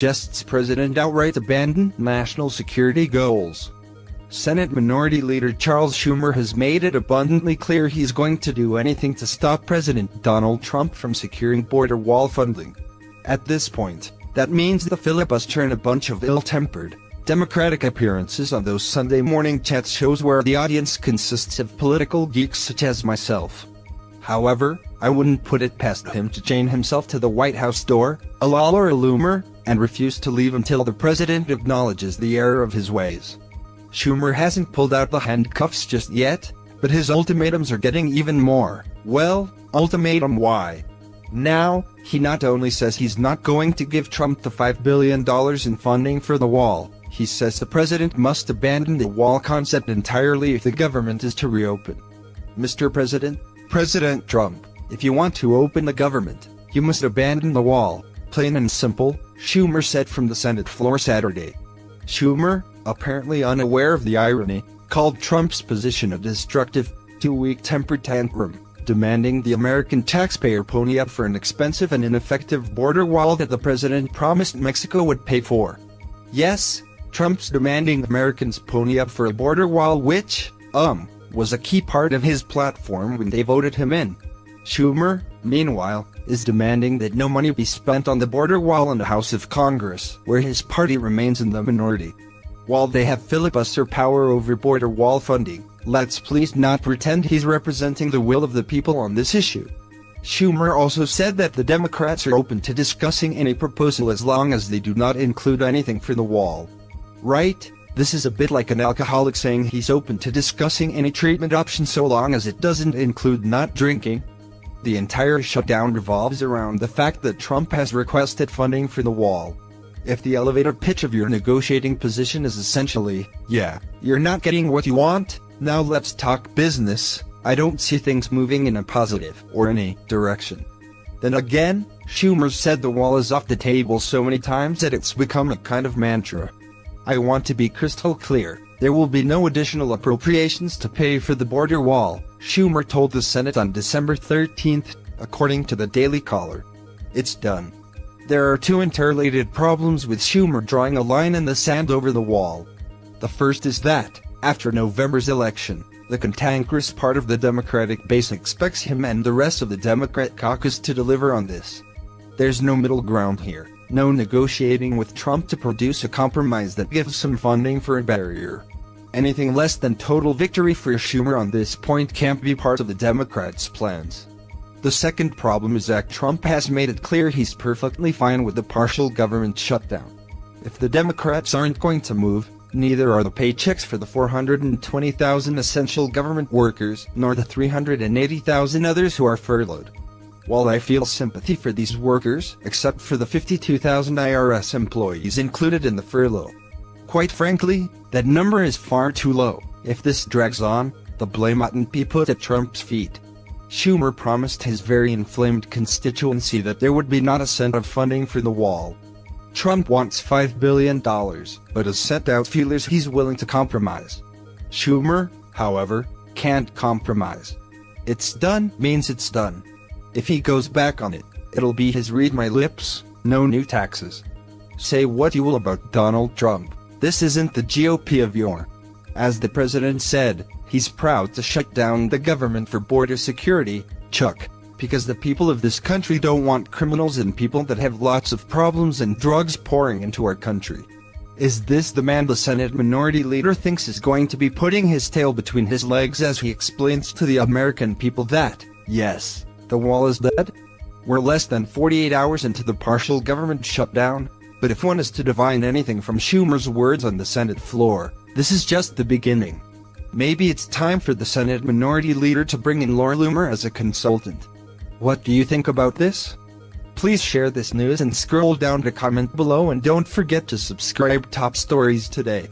suggests President outright abandon national security goals. Senate Minority Leader Charles Schumer has made it abundantly clear he's going to do anything to stop President Donald Trump from securing border wall funding. At this point, that means the filibuster and a bunch of ill-tempered, Democratic appearances on those Sunday morning chat shows where the audience consists of political geeks such as myself. However, I wouldn't put it past him to chain himself to the White House door, a lull or a loomer, and refuse to leave until the president acknowledges the error of his ways. Schumer hasn't pulled out the handcuffs just yet, but his ultimatums are getting even more, well, ultimatum why. Now, he not only says he's not going to give Trump the $5 billion in funding for the wall, he says the president must abandon the wall concept entirely if the government is to reopen. Mr. President, President Trump, if you want to open the government, you must abandon the wall, plain and simple, Schumer said from the Senate floor Saturday. Schumer, apparently unaware of the irony, called Trump's position a destructive, two-week temper tantrum, demanding the American taxpayer pony up for an expensive and ineffective border wall that the president promised Mexico would pay for. Yes, Trump's demanding Americans pony up for a border wall which, was a key part of his platform when they voted him in. Schumer, meanwhile, is demanding that no money be spent on the border wall in the House of Congress, where his party remains in the minority. While they have filibuster power over border wall funding, let's please not pretend he's representing the will of the people on this issue. Schumer also said that the Democrats are open to discussing any proposal as long as they do not include anything for the wall. Right? This is a bit like an alcoholic saying he's open to discussing any treatment option so long as it doesn't include not drinking. The entire shutdown revolves around the fact that Trump has requested funding for the wall. If the elevator pitch of your negotiating position is essentially, yeah, you're not getting what you want, now let's talk business, I don't see things moving in a positive or any direction. Then again, Schumer said the wall is off the table so many times that it's become a kind of mantra. I want to be crystal clear, there will be no additional appropriations to pay for the border wall, Schumer told the Senate on December 13th, according to the Daily Caller. It's done. There are two interrelated problems with Schumer drawing a line in the sand over the wall. The first is that, after November's election, the cantankerous part of the Democratic base expects him and the rest of the Democrat caucus to deliver on this. There's no middle ground here, no negotiating with Trump to produce a compromise that gives some funding for a barrier. Anything less than total victory for Schumer on this point can't be part of the Democrats' plans. The second problem is that Trump has made it clear he's perfectly fine with the partial government shutdown. If the Democrats aren't going to move, neither are the paychecks for the 420,000 essential government workers nor the 380,000 others who are furloughed. While I feel sympathy for these workers, except for the 52,000 IRS employees included in the furlough. Quite frankly, that number is far too low. If this drags on, the blame oughtn't be put at Trump's feet. Schumer promised his very inflamed constituency that there would be not a cent of funding for the wall. Trump wants $5 billion, but has sent out feelers he's willing to compromise. Schumer, however, can't compromise. It's done means it's done. If he goes back on it, it'll be his read my lips, no new taxes. Say what you will about Donald Trump, this isn't the GOP of yore. As the president said, he's proud to shut down the government for border security, Chuck, because the people of this country don't want criminals and people that have lots of problems and drugs pouring into our country. Is this the man the Senate Minority Leader thinks is going to be putting his tail between his legs as he explains to the American people that, yes, the wall is dead? We're less than 48 hours into the partial government shutdown, but if one is to divine anything from Schumer's words on the Senate floor, this is just the beginning. Maybe it's time for the Senate Minority Leader to bring in Laura Loomer as a consultant. What do you think about this? Please share this news and scroll down to comment below and don't forget to subscribe. Top Stories Today.